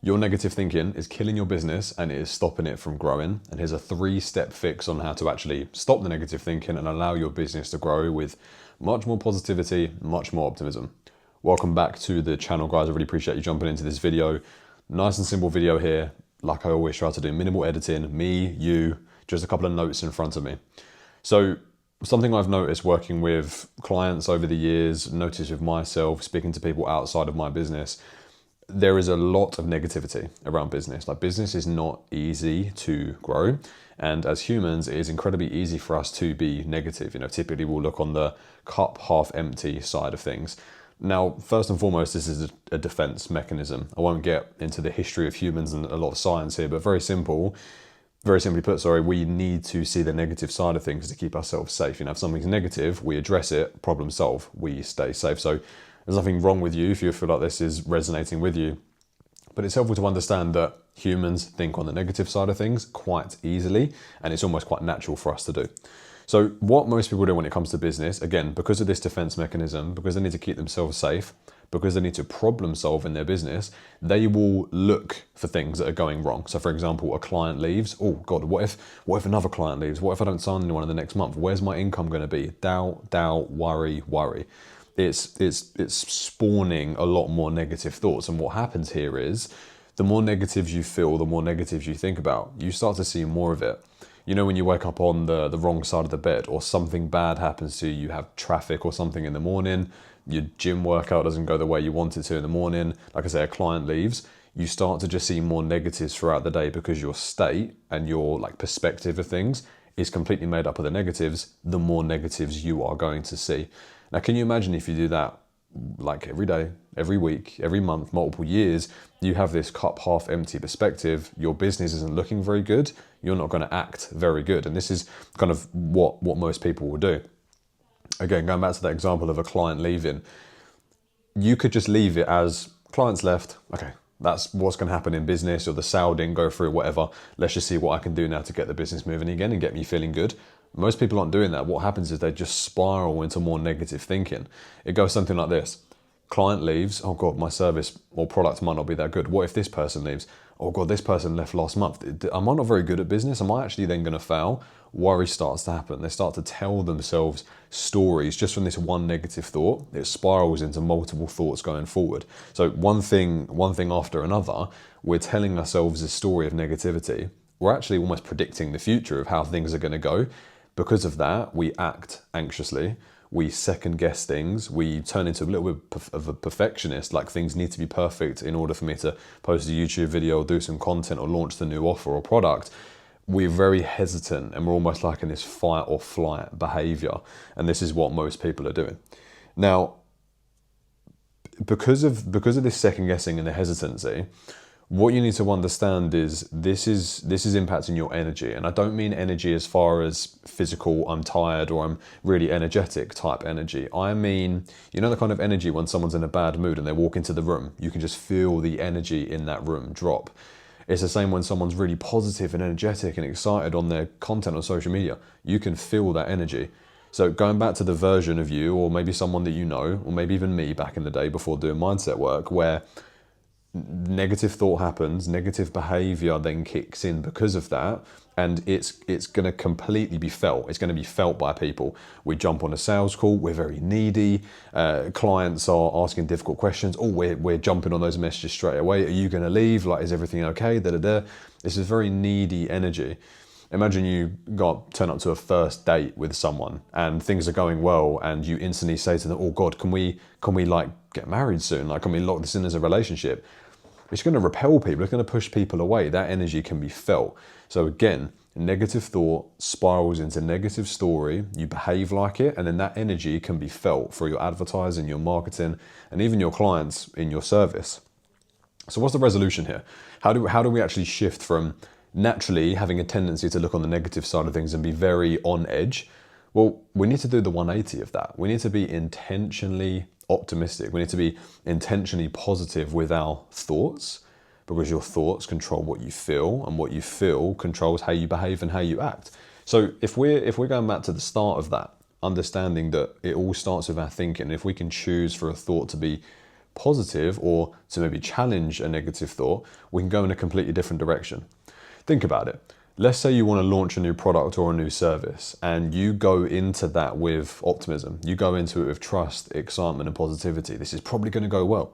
Your negative thinking is killing your business and it is stopping it from growing. And here's a 3-step fix on how to actually stop the negative thinking and allow your business to grow with much more positivity, much more optimism. Welcome back to the channel, guys. I really appreciate you jumping into this video. Nice and simple video here. Like I always try to do, minimal editing, me, you, just a couple of notes in front of me. So something I've noticed working with clients over the years, noticed with myself, speaking to people outside of my business, there is a lot of negativity around business. Like, business is not easy to grow. And as humans, it is incredibly easy for us to be negative. You know, typically we'll look on the cup half empty side of things. Now, first and foremost, this is a defense mechanism. I won't get into the history of humans and a lot of science here, but very simply put, we need to see the negative side of things to keep ourselves safe. You know, if something's negative, we address it, problem solve, we stay safe. So there's nothing wrong with you if you feel like this is resonating with you. But it's helpful to understand that humans think on the negative side of things quite easily, and it's almost quite natural for us to do. So what most people do when it comes to business, again, because of this defense mechanism, because they need to keep themselves safe, because they need to problem solve in their business, they will look for things that are going wrong. So for example, a client leaves. Oh God, what if another client leaves? What if I don't sign anyone in the next month? Where's my income going to be? Doubt, worry. It's spawning a lot more negative thoughts. And what happens here is the more negatives you feel, the more negatives you think about, you start to see more of it. You know, when you wake up on the wrong side of the bed, or something bad happens to you, you have traffic or something in the morning, your gym workout doesn't go the way you want it to in the morning, like I say, a client leaves, you start to just see more negatives throughout the day because your state and your perspective of things is completely made up of the negatives. The more negatives you are going to see. Now, can you imagine if you do that every day, every week, every month, multiple years, you have this cup half empty perspective, your business isn't looking very good, you're not going to act very good. And this is kind of what most people will do. Again, going back to that example of a client leaving, you could just leave it as clients left. Okay, that's what's going to happen in business, or the sale didn't go through, whatever. Let's just see what I can do now to get the business moving again and get me feeling good. Most people aren't doing that. What happens is they just spiral into more negative thinking. It goes something like this. Client leaves. Oh God, my service or product might not be that good. What if this person leaves? Oh God, this person left last month. Am I not very good at business? Am I actually then going to fail? Worry starts to happen. They start to tell themselves stories just from this one negative thought. It spirals into multiple thoughts going forward. So one thing after another, we're telling ourselves this story of negativity. We're actually almost predicting the future of how things are going to go. Because of that, we act anxiously, we second guess things, we turn into a little bit of a perfectionist, like things need to be perfect in order for me to post a YouTube video or do some content or launch the new offer or product. We're very hesitant and we're almost like in this fight or flight behavior. And this is what most people are doing. Now, because of this second guessing and the hesitancy, what you need to understand is this is impacting your energy. And I don't mean energy as far as physical, I'm tired or I'm really energetic type energy. I mean, you know, the kind of energy when someone's in a bad mood and they walk into the room, you can just feel the energy in that room drop. It's the same when someone's really positive and energetic and excited on their content on social media. You can feel that energy. So going back to the version of you, or maybe someone that you know, or maybe even me back in the day before doing mindset work, where negative thought happens, negative behavior then kicks in because of that, and it's going to completely be felt. It's going to be felt by people. We jump on a sales call, we're very needy, clients are asking difficult questions. Oh, we're jumping on those messages straight away. Are you going to leave? Like, is everything okay? This is very needy energy. Imagine you turn up to a first date with someone and things are going well, and you instantly say to them, oh God, can we get married soon? Like, can we lock this in as a relationship? It's going to repel people. It's going to push people away. That energy can be felt. So again, negative thought spirals into negative story. You behave like it, and then that energy can be felt through your advertising, your marketing, and even your clients in your service. So what's the resolution here? How do we actually shift from naturally having a tendency to look on the negative side of things and be very on edge? Well, we need to do the 180 of that. We need to be intentionally optimistic. We need to be intentionally positive with our thoughts, because your thoughts control what you feel, and what you feel controls how you behave and how you act. So if we're going back to the start of that, understanding that it all starts with our thinking, if we can choose for a thought to be positive or to maybe challenge a negative thought, we can go in a completely different direction. Think about it. Let's say you want to launch a new product or a new service and you go into that with optimism. You go into it with trust, excitement and positivity. This is probably going to go well.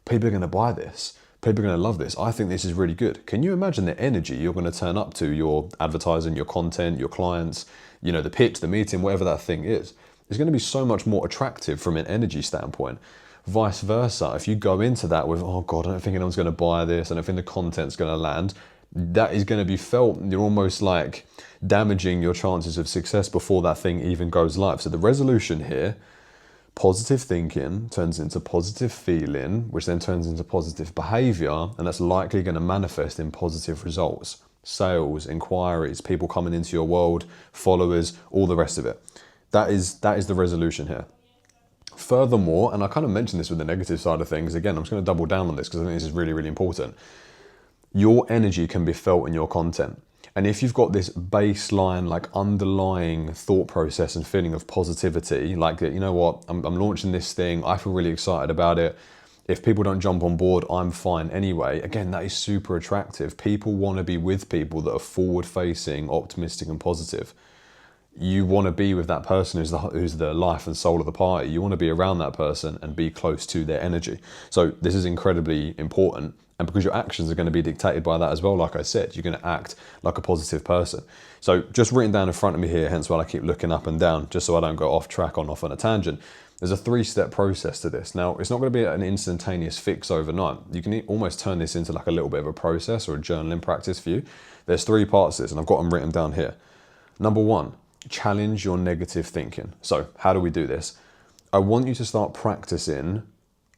People are going to buy this. People are going to love this. I think this is really good. Can you imagine the energy you're going to turn up to your advertising, your content, your clients, the pitch, the meeting, whatever that thing is? It's going to be so much more attractive from an energy standpoint. Vice versa, if you go into that with, oh God, I don't think anyone's going to buy this, I don't think the content's going to land, that is going to be felt. You're almost like damaging your chances of success before that thing even goes live. So the resolution here, positive thinking turns into positive feeling, which then turns into positive behavior, and that's likely going to manifest in positive results. Sales, inquiries, people coming into your world, followers, all the rest of it. That is the resolution here. Furthermore, and I kind of mentioned this with the negative side of things, again, I'm just going to double down on this because I think this is really, really important. Your energy can be felt in your content. And if you've got this baseline, like underlying thought process and feeling of positivity, like, you know what, I'm launching this thing, I feel really excited about it. If people don't jump on board, I'm fine anyway. Again, that is super attractive. People want to be with people that are forward-facing, optimistic and positive. You want to be with that person who's the life and soul of the party. You want to be around that person and be close to their energy. So this is incredibly important. And because your actions are going to be dictated by that as well, like I said, you're going to act like a positive person. So just written down in front of me here, hence why I keep looking up and down, just so I don't go off track off on a tangent. There's a 3-step process to this. Now, it's not going to be an instantaneous fix overnight. You can almost turn this into like a little bit of a process or a journaling practice for you. There's 3 parts to this, and I've got them written down here. Number 1, challenge your negative thinking. So how do we do this? I want you to start practicing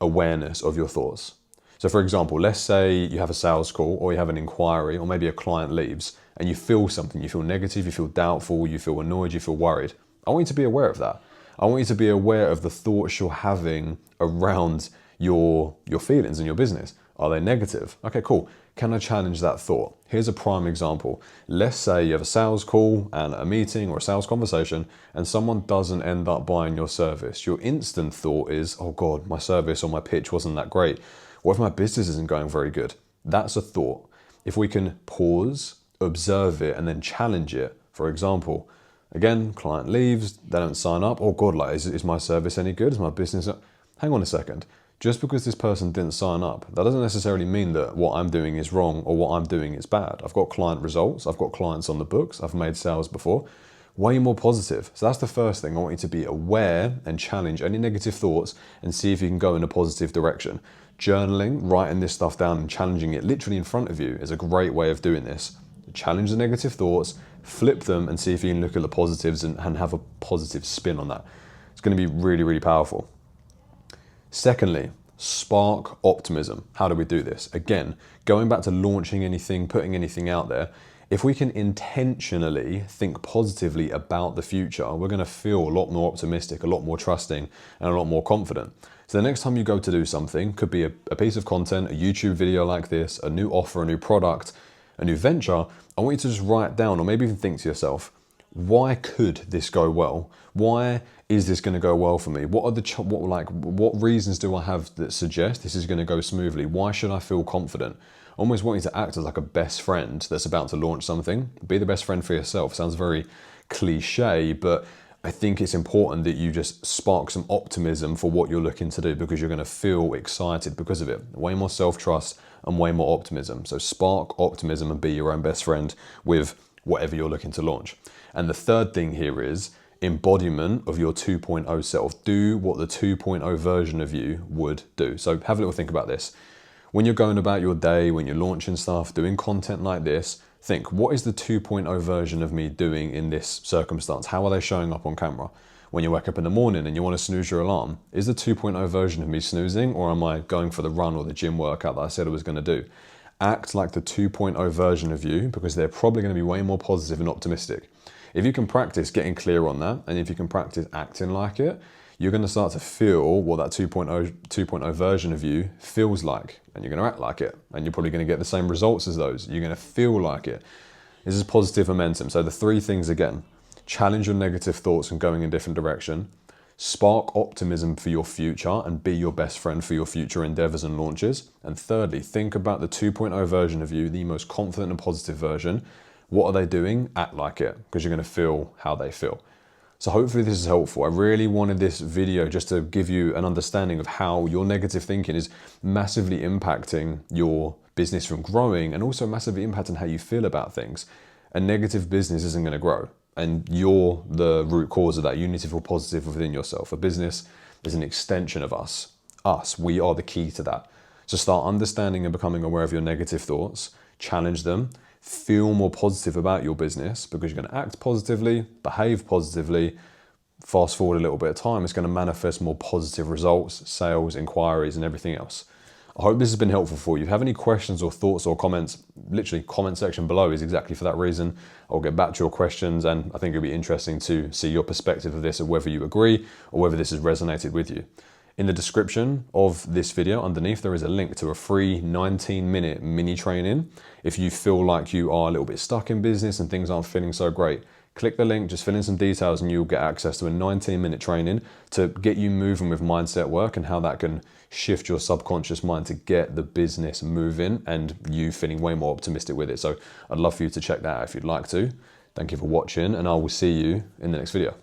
awareness of your thoughts. So for example, let's say you have a sales call or you have an inquiry or maybe a client leaves and you feel something, you feel negative, you feel doubtful, you feel annoyed, you feel worried. I want you to be aware of that. I want you to be aware of the thoughts you're having around your feelings in your business. Are they negative? Okay, cool. Can I challenge that thought? Here's a prime example. Let's say you have a sales call and a meeting or a sales conversation and someone doesn't end up buying your service. Your instant thought is, oh God, my service or my pitch wasn't that great. What if my business isn't going very good? That's a thought. If we can pause, observe it, and then challenge it. For example, again, client leaves, they don't sign up. Oh God, like, is my service any good? Is my business? Hang on a second. Just because this person didn't sign up, that doesn't necessarily mean that what I'm doing is wrong or what I'm doing is bad. I've got client results. I've got clients on the books. I've made sales before. Way more positive. So that's the first thing. I want you to be aware and challenge any negative thoughts and see if you can go in a positive direction. Journaling, writing this stuff down and challenging it literally in front of you is a great way of doing this. Challenge the negative thoughts, flip them and see if you can look at the positives and have a positive spin on that. It's going to be really, really powerful. Secondly, spark optimism. How do we do this? Again, going back to launching anything, putting anything out there, if we can intentionally think positively about the future, we're going to feel a lot more optimistic, a lot more trusting, and a lot more confident. So the next time you go to do something, could be a piece of content, a YouTube video like this, a new offer, a new product, a new venture, I want you to just write down or maybe even think to yourself, why could this go well? Why is this going to go well for me? What reasons do I have that suggest this is going to go smoothly? Why should I feel confident? Almost want you to act as like a best friend that's about to launch something. Be the best friend for yourself. Sounds very cliche, but I think it's important that you just spark some optimism for what you're looking to do because you're going to feel excited because of it. Way more self-trust and way more optimism. So spark optimism and be your own best friend with whatever you're looking to launch. And the third thing here is embodiment of your 2.0 self. Do what the 2.0 version of you would do. So have a little think about this. When you're going about your day, when you're launching stuff, doing content like this, think, what is the 2.0 version of me doing in this circumstance? How are they showing up on camera? When you wake up in the morning and you want to snooze your alarm, is the 2.0 version of me snoozing, or am I going for the run or the gym workout that I said I was going to do? Act like the 2.0 version of you because they're probably going to be way more positive and optimistic. If you can practice getting clear on that, and if you can practice acting like it, you're going to start to feel what that 2.0 version of you feels like, and you're going to act like it, and you're probably going to get the same results as those. You're going to feel like it. This is positive momentum. So the 3 things again: challenge your negative thoughts and going in a different direction, Spark optimism for your future and be your best friend for your future endeavors and launches. And thirdly, think about the 2.0 version of you, the most confident and positive version. What are they doing? Act like it, because you're going to feel how they feel. So hopefully this is helpful. I really wanted this video just to give you an understanding of how your negative thinking is massively impacting your business from growing, and also massively impacting how you feel about things. A negative business isn't going to grow, and you're the root cause of that. You need to feel positive within yourself. A business is an extension of us. We are the key to that. So start understanding and becoming aware of your negative thoughts, challenge them, feel more positive about your business, because you're going to act positively, behave positively. Fast forward a little bit of time, it's going to manifest more positive results, sales, inquiries, and everything else. I hope this has been helpful for you. If you have any questions or thoughts or comments, literally comment section below is exactly for that reason. I'll get back to your questions, and I think it'll be interesting to see your perspective of this, and whether you agree or whether this has resonated with you. In the description of this video underneath, there is a link to a free 19-minute mini training. If you feel like you are a little bit stuck in business and things aren't feeling so great, click the link, just fill in some details, and you'll get access to a 19-minute training to get you moving with mindset work, and how that can shift your subconscious mind to get the business moving and you feeling way more optimistic with it. So I'd love for you to check that out if you'd like to. Thank you for watching, and I will see you in the next video.